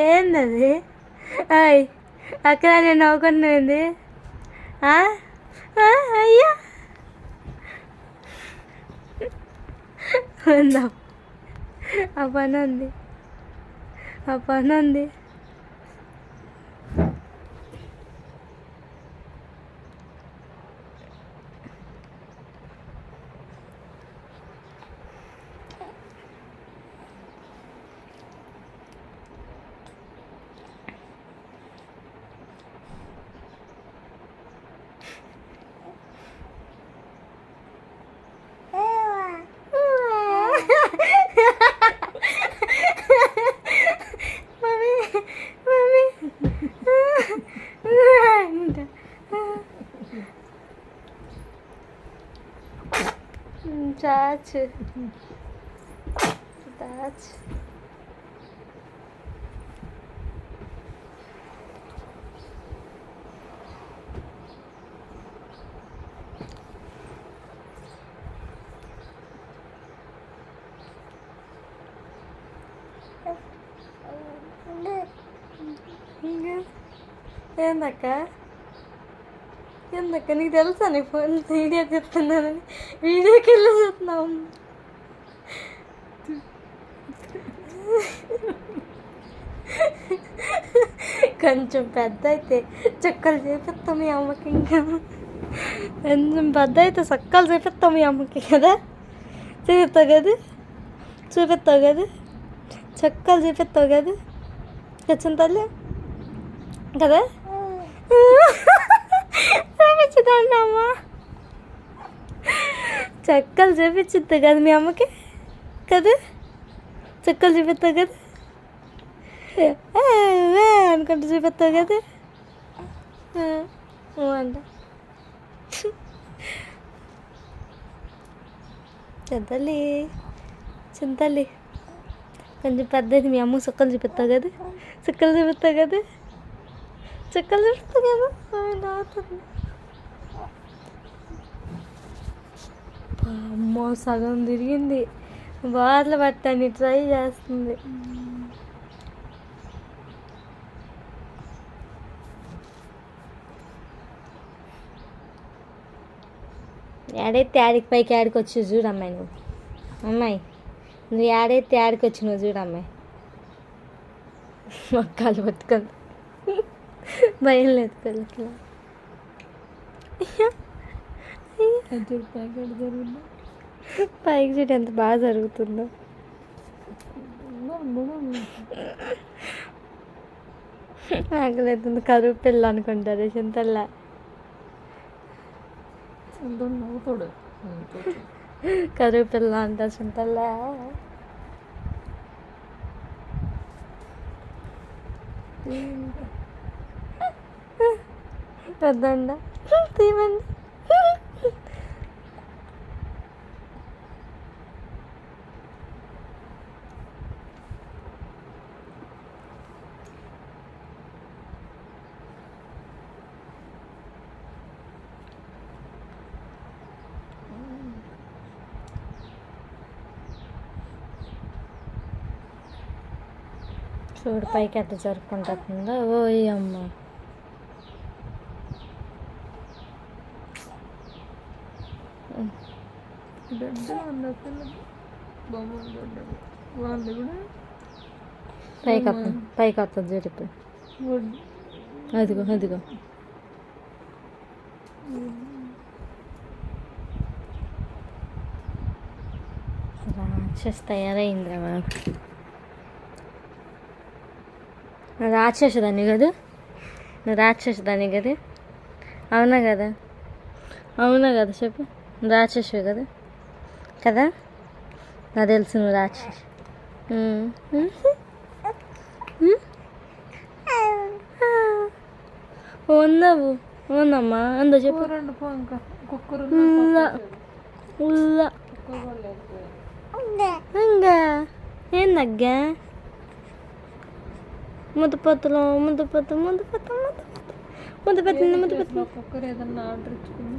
ఏందది? అయ్ అక్కడ నేను నవ్వుకున్నది. అయ్యా ఆ పని ఉంది, ఆ పని ఉంది. Chacho. Chacho. ఏందక్క ఏందక్క నీకు తెలుసా నీ ఫోన్ వీడియో చెప్తున్నానని వీడియోకి వెళ్ళి చూస్తున్నావు. కొంచెం పెద్ద అయితే చుక్కలు చేపిస్తాం మీ అమ్మకి. ఇంకా కొంచెం పెద్ద అయితే చక్కలు చేపిస్తాం మీ అమ్మకి కదా. చూపిస్తావు కదా, చూపిస్తావు కదా, చక్కలు చూపిస్తావు కదా వచ్చిన తల్లి కదా. చూపించుతాండి అమ్మ, చక్కలు చూపించుద్ది కదా మీ అమ్మకి కదా. చక్కలు చూపిస్తావు కదా అనుకుంటూ చూపిస్తావు కదా అంట. చింతల్లి చింతల్లి కొంచెం పెద్దది మీ అమ్మ చుక్కలు చూపిస్తావు కదా, చుక్కలు చూపిస్తావు కదా, చుక్కలు చూపిస్తావు కదా. అమ్మో సగం తిరిగింది, బార్లు పట్టని ట్రై చేస్తుంది. ఏడైతే ఆడికి పైకి ఆడికి వచ్చి చూడమ్మాయి నువ్వు. అమ్మాయి నువ్వు ఏడైతే ఆడికి వచ్చి నువ్వు చూడమ్మాయి. మొక్కలు పట్టుకొని భయం లేదు పిల్లకి. పైకి చూడు ఎంత బాగా జరుగుతుందో. ఆకలితుంది, కరువు పిల్ల అనుకుంటారు చింతల్లా. కరువు పిల్ల అంటారు చింతల్లా. పెద్దండ తీమండి. చూడు పైకి ఎట్లా జరుపుకుంటుందో. ఓయ్ అమ్మ పైకి వస్తుంది చెప్పు. అదిగో అదిగో రాక్షస్ తయారైందిరా బాబు. రాక్షసుదాన్ని కదా, రాక్షసుదాన్ని కదా. అవునా కదా, అవునా కదా చెప్పు. రాక్షసు కదా కదా, నాకు తెలుసు నువ్వు రాక్షసు. ఉన్నావు ఉందమ్మా అందో చెప్పు. ఇంకా ఏందగ్గా ముద్దపత్తులో ముద్దపత్తు ముద్దపత్తు ముద్దపత్తు ముద్దపత్తింది ముద్దపత్తు. కుక్కర్ ఏదన్నా ఆర్డర్ ఇచ్చుకుని